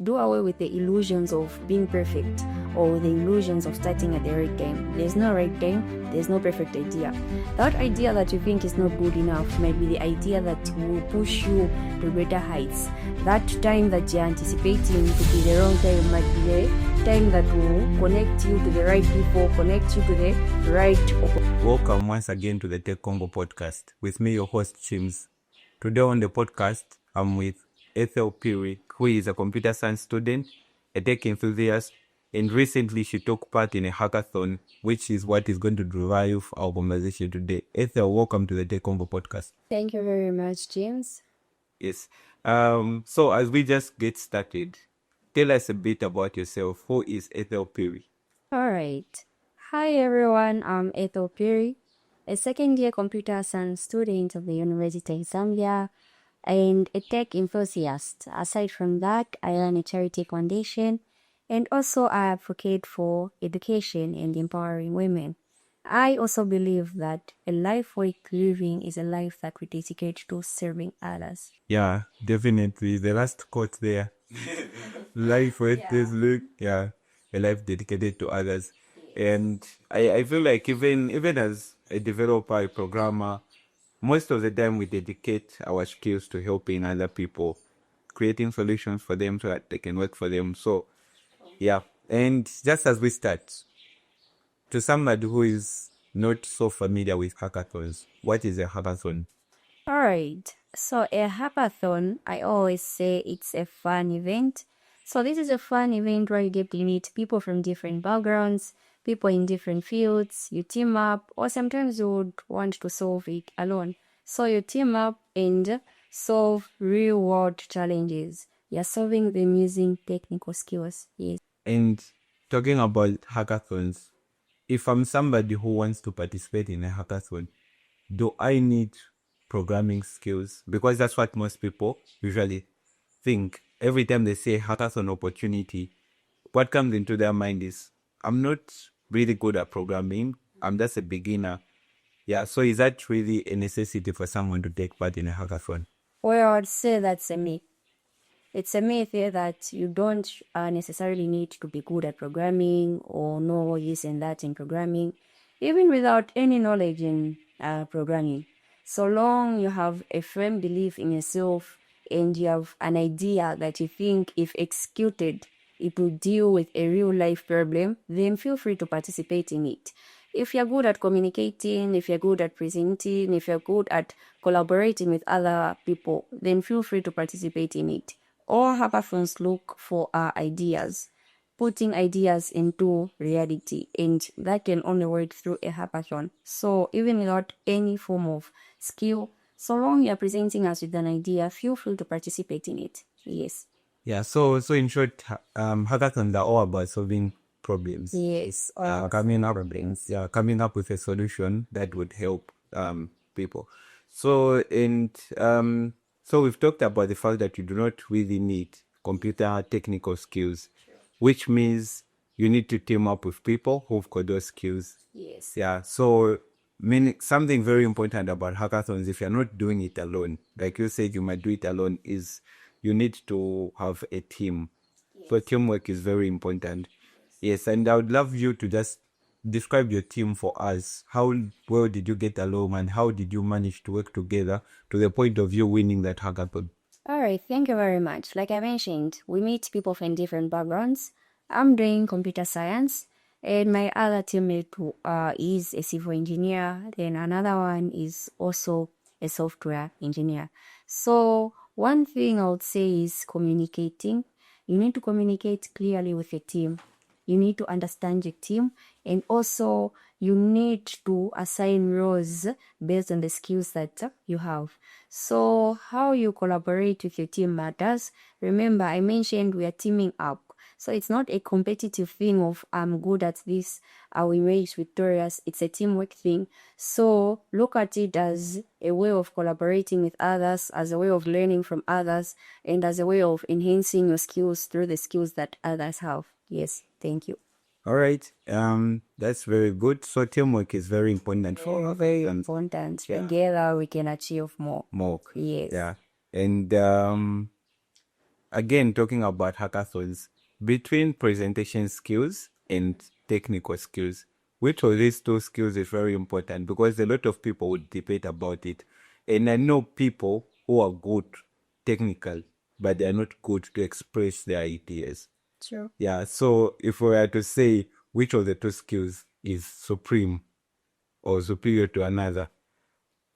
do away with the illusions of being perfect or the illusions of starting at the right time. There's no right time, there's no perfect idea. That idea that you think is not good enough might be the idea that will push you to greater heights. That time that you're anticipating to be the wrong time might be the time that will connect you to the right people, connect you to the right. Welcome once again to the Tech Convo Podcast with me, your host, James. Today on the podcast, I'm with Ethel Phiri, who is a computer science student, a tech enthusiast, and recently she took part in a hackathon, which is what is going to drive our conversation today. Ethel, welcome to the Tech Convo Podcast. Thank you very much, James. Yes. So as we just get started, tell us a bit about yourself. Who is Ethel Phiri? All right. Hi, everyone. I'm Ethel Phiri, a second-year computer science student of the University of Zambia and a tech enthusiast. Aside from that, I run a charity foundation and also I advocate for education and empowering women. I also believe that a life worth living is a life that we dedicate to serving others. Yeah, definitely. The last quote there. Life worth living. Yeah, a life dedicated to others. And I feel like even as a developer, a programmer, most of the time we dedicate our skills to helping other people, creating solutions for them so that they can work for them. So, yeah. And just as we start, to somebody who is not so familiar with hackathons, what is a hackathon? All right. So a hackathon, I always say it's a fun event. So this is a fun event where you get to meet people from different backgrounds, people in different fields, you team up, or sometimes you would want to solve it alone. So you team up and solve real world challenges. You're solving them using technical skills. Yes. And talking about hackathons, if I'm somebody who wants to participate in a hackathon, do I need programming skills? Because that's what most people usually think. Every time they say hackathon opportunity, what comes into their mind is, I'm not really good at programming. I'm just a beginner. Yeah, so is that really a necessity for someone to take part in a hackathon? Well, I would say that's a myth. It's a myth that you don't necessarily need to be good at programming or know this and that in programming, even without any knowledge in programming. So long you have a firm belief in yourself and you have an idea that you think if executed, it will deal with a real life problem, then feel free to participate in it. If you're good at communicating, if you're good at presenting, if you're good at collaborating with other people, then feel free to participate in it. All hackathons look for ideas, putting ideas into reality, and that can only work through a hackathon. So even without any form of skill, so long you're presenting us with an idea, feel free to participate in it. Yes. Yeah, so in short, hackathons are all about solving problems. Yes. Coming up with a solution that would help people. So so we've talked about the fact that you do not really need computer technical skills, which means you need to team up with people who've got those skills. Yes. Yeah. So something very important about hackathons, if you're not doing it alone, like you said, you might do it alone, is you need to have a team. Yes. So teamwork is very important. Yes, and I would love you to just describe your team for us. How well did you get along and how did you manage to work together to the point of you winning that hackathon? All right, thank you very much. Like I mentioned, we meet people from different backgrounds. I'm doing computer science, and my other teammate is a civil engineer. Then another one is also a software engineer. So one thing I would say is communicating. You need to communicate clearly with your team. You need to understand your team, and also you need to assign roles based on the skills that you have. So how you collaborate with your team matters. Remember, I mentioned we are teaming up. So it's not a competitive thing of I'm good at this, I will emerge victorious. It's a teamwork thing. So look at it as a way of collaborating with others, as a way of learning from others, and as a way of enhancing your skills through the skills that others have. Yes, thank you. All right. That's very good. So teamwork is very important for Very important. Together we can achieve more. More. Yes. Yeah. And again, talking about hackathons, between presentation skills and technical skills, which of these two skills is very important because a lot of people would debate about it. And I know people who are good technical, but they are not good to express their ideas. True. Yeah, so if we were to say which of the two skills is supreme or superior to another,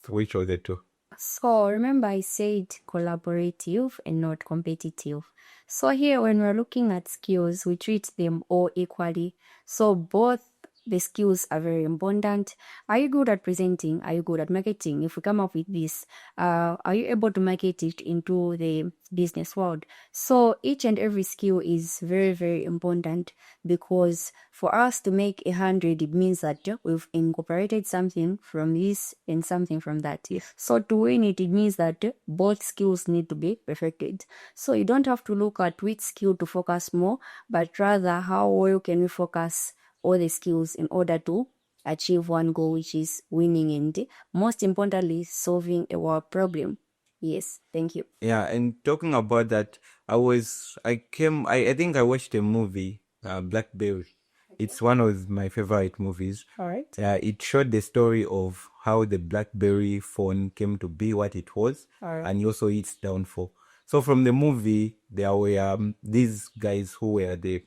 so which of the two? So remember I said collaborative and not competitive. So here when we're looking at skills, we treat them all equally. So both the skills are very important. Are you good at presenting? Are you good at marketing? If we come up with this, are you able to market it into the business world? So each and every skill is very, very important because for us to make 100, it means that we've incorporated something from this and something from that. So to win it, it means that both skills need to be perfected. So you don't have to look at which skill to focus more, but rather how well can we focus all the skills in order to achieve one goal, which is winning and most importantly, solving a world problem. Yes, thank you. Yeah, and talking about that, I think I watched a movie, Blackberry. It's one of my favorite movies. All right. It showed the story of how the BlackBerry phone came to be what it was, All right. and also its downfall. So from the movie, there were these guys who were the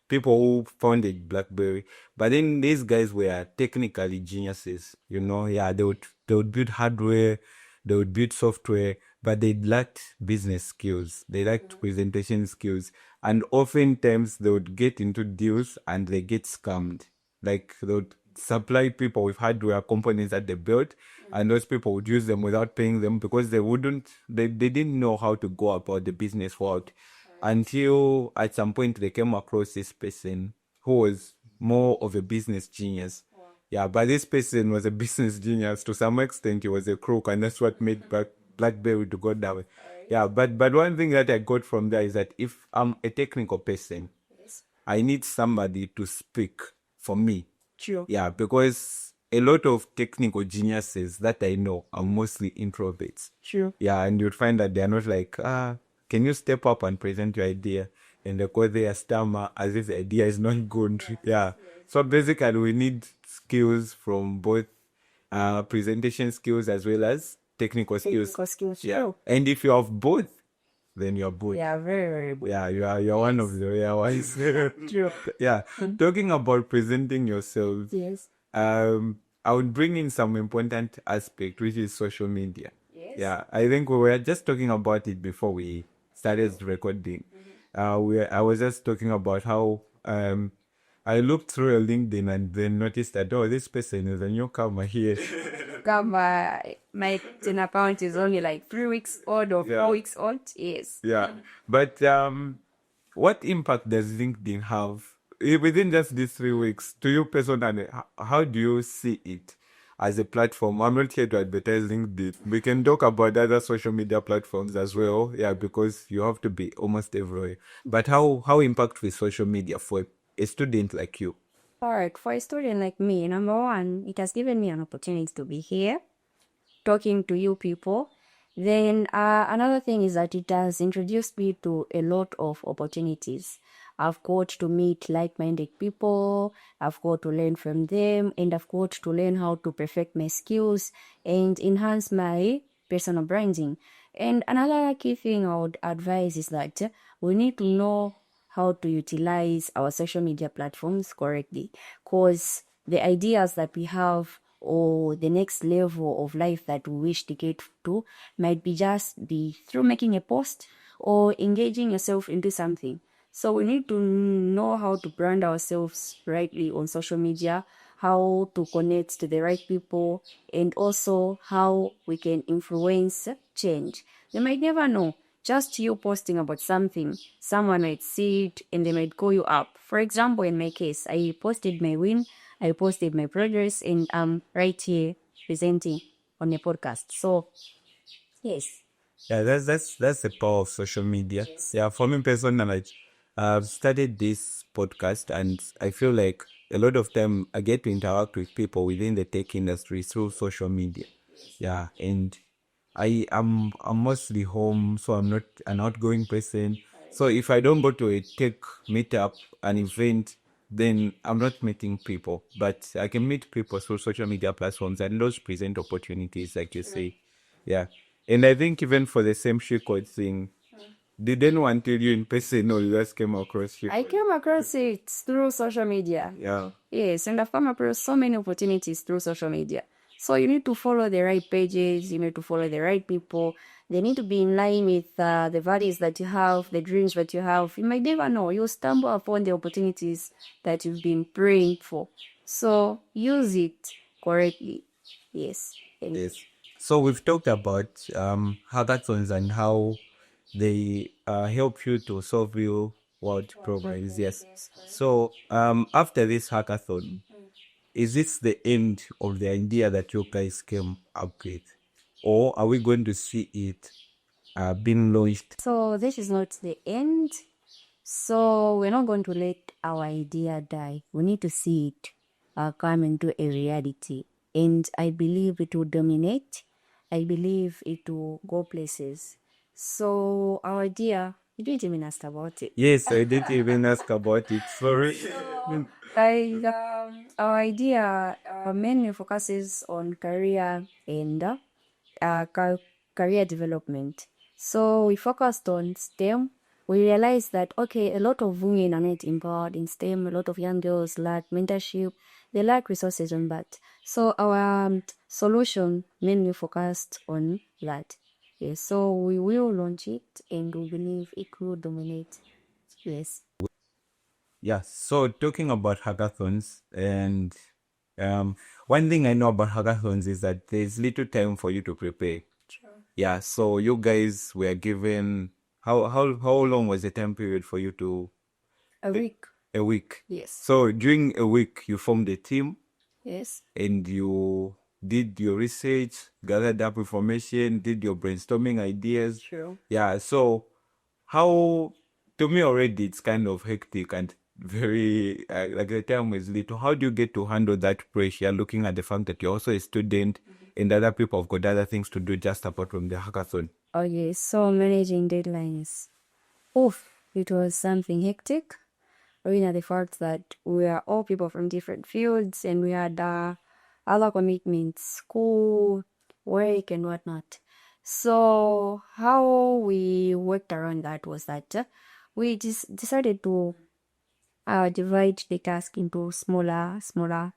people who founded BlackBerry, but then these guys were technically geniuses. Yeah, they would build hardware, they would build software, but they lacked business skills. They lacked presentation skills, and oftentimes they would get into deals and they get scammed. Like they would supply people with hardware components that they built, and those people would use them without paying them because they didn't know how to go about the business world until at some point they came across this person who was more of a business genius. Yeah, but this person was a business genius to some extent. He was a crook, and that's what made BlackBerry to go down. Yeah, but one thing that I got from there is that if I'm a technical person, I need somebody to speak for me. True. Yeah, because a lot of technical geniuses that I know are mostly introverts. True. Yeah, and you'd find that they're not like, can you step up and present your idea? And because they are stammer as if the idea is not good. Yeah. So basically we need skills from both presentation skills as well as technical skills. Technical skills. Yeah. True. And if you have both, then you're good. Yeah, very, very good. Yeah, you're one of the rare ones. True. Yeah. Talking about presenting yourself, Yes. I would bring in some important aspect, which is social media. Yes. Yeah, I think we were just talking about it before we started recording. I was just talking about how I looked through your LinkedIn and then noticed that, oh, this person is a newcomer here. My 10 account is only like 3 weeks old or 4 weeks old. Yes. Yeah, but what impact does LinkedIn have within just these 3 weeks to you personally? How do you see it as a platform? I'm not here to advertise LinkedIn. We can talk about other social media platforms as well. Yeah, because you have to be almost everywhere. But how impactful is social media for a student like you? All right. For a student like me, number one, it has given me an opportunity to be here talking to you people. Then another thing is that it has introduced me to a lot of opportunities. I've got to meet like-minded people, I've got to learn from them, and I've got to learn how to perfect my skills and enhance my personal branding. And another key thing I would advise is that we need to know how to utilize our social media platforms correctly, because the ideas that we have or the next level of life that we wish to get to might be through making a post or engaging yourself into something. So we need to know how to brand ourselves rightly on social media, how to connect to the right people, and also how we can influence change. You might never know. Just you posting about something, someone might see it and they might call you up. For example, in my case, I posted my win, I posted my progress, and I'm right here presenting on a podcast. So, yes. Yeah, that's the power of social media. Yeah, for me personally, I've started this podcast and I feel like a lot of time I get to interact with people within the tech industry through social media. Yeah, and I'm mostly home, so I'm not an outgoing person. So if I don't go to a tech meetup, an event, then I'm not meeting people. But I can meet people through social media platforms, and those present opportunities, like you say. Yeah. And I think even for the same code thing, did anyone tell you in person or you just came across I it? came across it through social media. Yeah. Yes, and I've come across so many opportunities through social media. So you need to follow the right pages, you need to follow the right people. They need to be in line with the values that you have, the dreams that you have. You might never know. You'll stumble upon the opportunities that you've been praying for. So use it correctly. Yes. And Yes. So we've talked about hackathons and how they help you to solve real world problems. Yes. So after this hackathon, is this the end of the idea that you guys came up with, or are we going to see it being launched? so this is not the end. So we're not going to let our idea die. We need to see it come into a reality. And I believe it will dominate. I believe it will go places. So our idea, you didn't even ask about it. Yes, I didn't even ask about it. Sorry. Our idea mainly focuses on career and career development. So we focused on STEM. We realized that, okay, a lot of women are not empowered in STEM. A lot of young girls lack mentorship. They lack resources on that. So our solution mainly focused on that. Yes, so we will launch it and we believe it will dominate. Yes. Yeah, so talking about hackathons, and one thing I know about hackathons is that there's little time for you to prepare. Yeah, so you guys were given how long was the time period for you to A week. a week? Yes. So during a week you formed a team Yes. and you did your research, gathered up information, did your brainstorming ideas. True. Yeah, so how, to me already it's kind of hectic and very like the time is little. How do you get to handle that pressure, looking at the fact that you're also a student and other people have got other things to do just apart from the hackathon? Okay, so managing deadlines. Oof, it was something hectic. Looking at the fact that we are all people from different fields and we had other commitments, school, work, and whatnot. So, how we worked around that was that we just decided to divide the task into smaller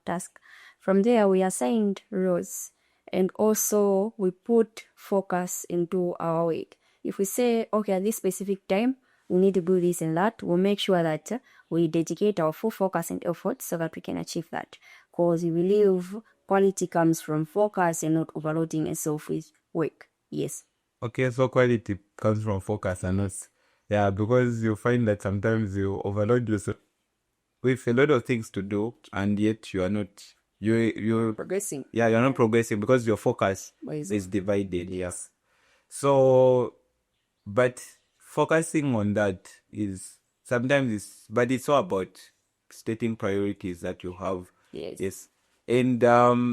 tasks. From there, we assigned roles and also we put focus into our week. If we say, okay, at this specific time, we need to do this and that, we'll make sure that we dedicate our full focus and effort so that we can achieve that. Because we believe quality comes from focus and not overloading yourself with work. Yes. Okay, so quality comes from focus and not, yeah, because you find that sometimes you overload yourself with a lot of things to do and yet you are not, you Progressing. yeah, you're not progressing because your focus is divided. Yes. So, but focusing on that is sometimes it's, but it's all about stating priorities that you have. Yes. Yes. And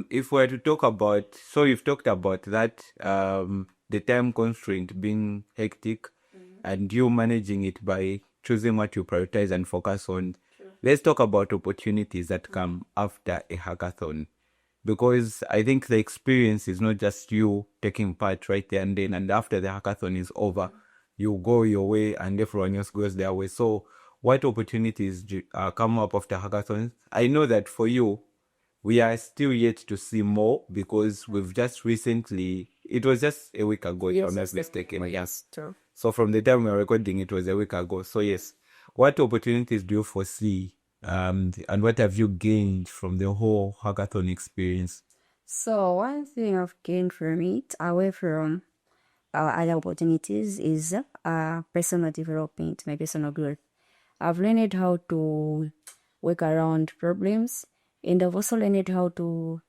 if we're to talk about, so you've talked about that, the time constraint being hectic and you managing it by choosing what you prioritize and focus on. Let's talk about opportunities that come after a hackathon, because I think the experience is not just you taking part right there and then, and after the hackathon is over, you go your way and everyone else goes their way. So, what opportunities come up after hackathons? I know that for you, we are still yet to see more because we've just recently, it was just a week ago, if I'm not mistaken. Yes. True. So from the time we were recording, it was a week ago. So yes, what opportunities do you foresee? And what have you gained from the whole hackathon experience? So one thing I've gained from it, away from other opportunities, is personal development, my personal growth. I've learned how to work around problems, and I've also learned how to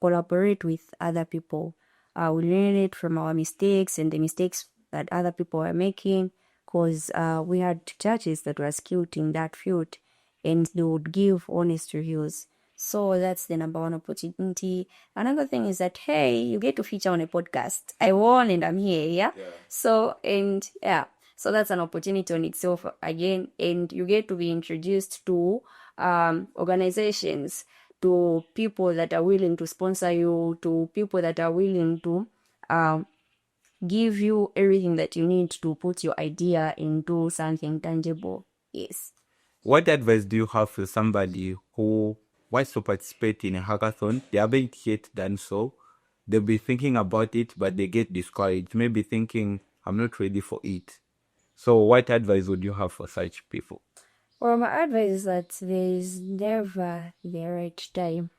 collaborate with other people. We learn it from our mistakes and the mistakes that other people are making, because we had judges that were skilled in that field, and they would give honest reviews. So that's the number one opportunity. Another thing is that, hey, you get to feature on a podcast. I won and I'm here, yeah? So, and yeah. So that's an opportunity on itself again. And you get to be introduced to organizations, to people that are willing to sponsor you, to people that are willing to give you everything that you need to put your idea into something tangible. Yes. What advice do you have for somebody who wants to participate in a hackathon? They haven't yet done so. They'll be thinking about it, but they get discouraged, maybe thinking, I'm not ready for it. So what advice would you have for such people? Well, my advice is that there is never the right time.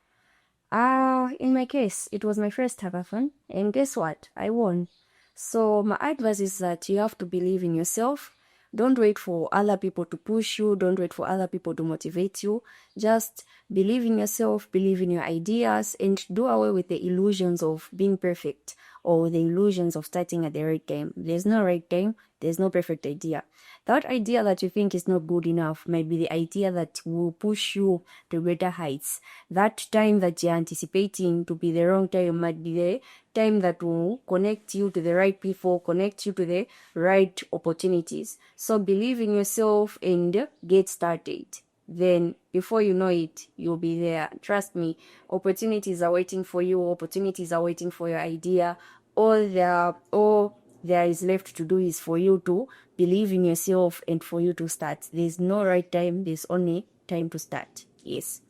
In my case, it was my first hackathon, and guess what? I won. So my advice is that you have to believe in yourself. Don't wait for other people to push you. Don't wait for other people to motivate you. Just believe in yourself, believe in your ideas, and do away with the illusions of being perfect or the illusions of starting at the right time. There's no right time. There's no perfect idea. That idea that you think is not good enough might be the idea that will push you to greater heights. That time that you're anticipating to be the wrong time might be the time that will connect you to the right people, connect you to the right opportunities. So believe in yourself and get started. Then before you know it, you'll be there. Trust me, opportunities are waiting for you, opportunities are waiting for your idea. All there is left to do is for you to believe in yourself and for you to start. There's no right time, there's only time to start. Yes.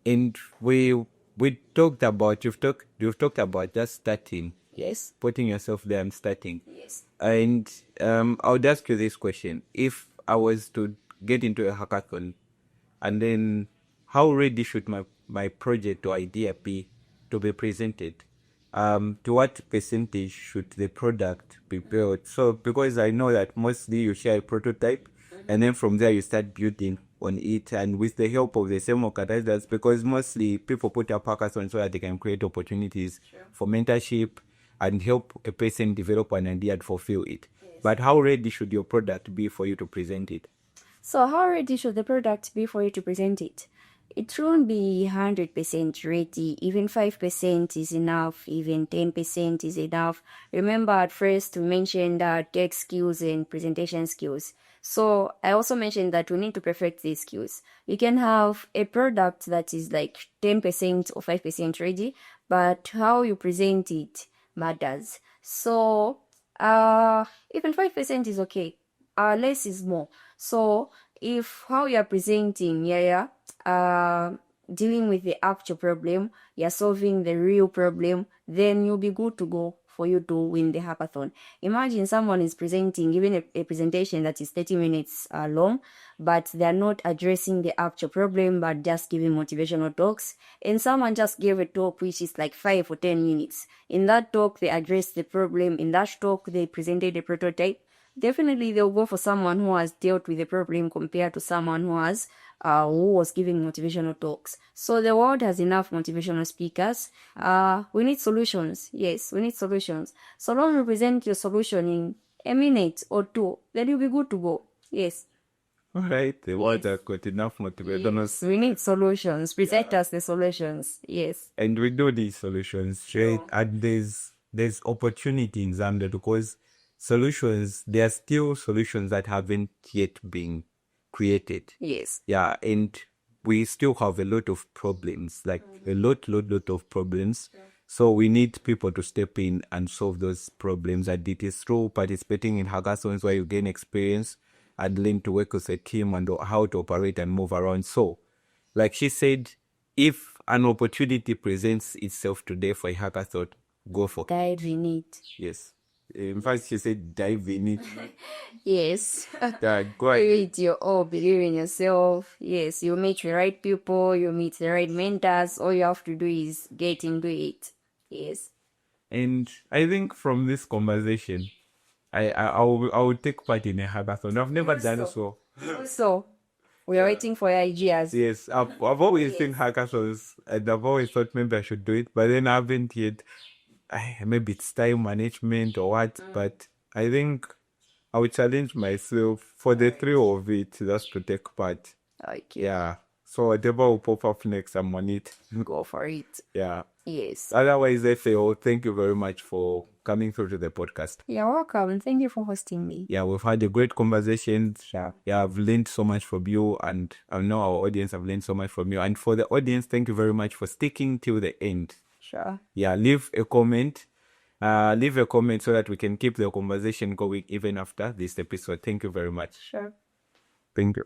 And we talked about you've talked about just starting. Yes. Putting yourself there and starting. Yes. And I would ask you this question. If I was to get into a hackathon, and then how ready should my project or idea be to be presented? To what percentage should the product be built? So because I know that mostly you share a prototype, and then from there you start building on it, and with the help of the same organizers, because mostly people put up hackathons so that they can create opportunities for mentorship and help a person develop an idea and fulfill it. Yes. But how ready should your product be for you to present it? So how ready should the product be for you to present it? It shouldn't be 100% ready. Even 5% is enough. Even 10% is enough. Remember at first we mentioned tech skills and presentation skills. So I also mentioned that we need to perfect these skills. You can have a product that is like 10% or 5% ready, but how you present it matters. So even 5% is okay. Less is more. So if how you're presenting, dealing with the actual problem, you're solving the real problem, then you'll be good to go for you to win the hackathon. Imagine someone is presenting, giving a presentation that is 30 minutes long, but they're not addressing the actual problem, but just giving motivational talks. And someone just gave a talk which is like 5 or 10 minutes. In that talk, they addressed the problem. In that talk, they presented a prototype. Definitely they'll go for someone who has dealt with the problem compared to someone who was giving motivational talks. So the world has enough motivational speakers. We need solutions. Yes, we need solutions. So long you present your solution in a minute or two, then you'll be good to go. Yes. All right, the world has got enough motivational. Yes, we need solutions. Present us the solutions. Yes. And we do these solutions, right? And there's opportunity in Zambia because solutions, there are still solutions that haven't yet been created. Yes. Yeah, and we still have a lot of problems, like a lot of problems. So we need people to step in and solve those problems. And it is through participating in hackathons where you gain experience and learn to work with a team and how to operate and move around. So, like she said, if an opportunity presents itself today for a hackathon, go for it. Dive in it. Yes. In fact, she said dive in it. Yes. Yeah, go ahead. Believe you all, believe in yourself. Yes, you meet the right people, you meet the right mentors. All you have to do is get into it. Yes. And I think from this conversation, I will take part in a hackathon. I've never done so. So, we are waiting for your ideas. Yes, I've always seen hackathons and I've always thought maybe I should do it, but then I haven't yet. Maybe it's time management or what, but I think I will challenge myself for the thrill of it just to take part. Okay. Yeah. So whatever will pop up next, I'm on it. Go for it. Yeah. Yes. Otherwise, Ethel, thank you very much for coming through to the podcast. You're welcome. Thank you for hosting me. Yeah, we've had a great conversation. Yeah, I've learned so much from you, and I know our audience have learned so much from you. And for the audience, thank you very much for sticking till the end. Sure. Yeah, leave a comment. Leave a comment so that we can keep the conversation going even after this episode. Thank you very much. Sure. Thank you.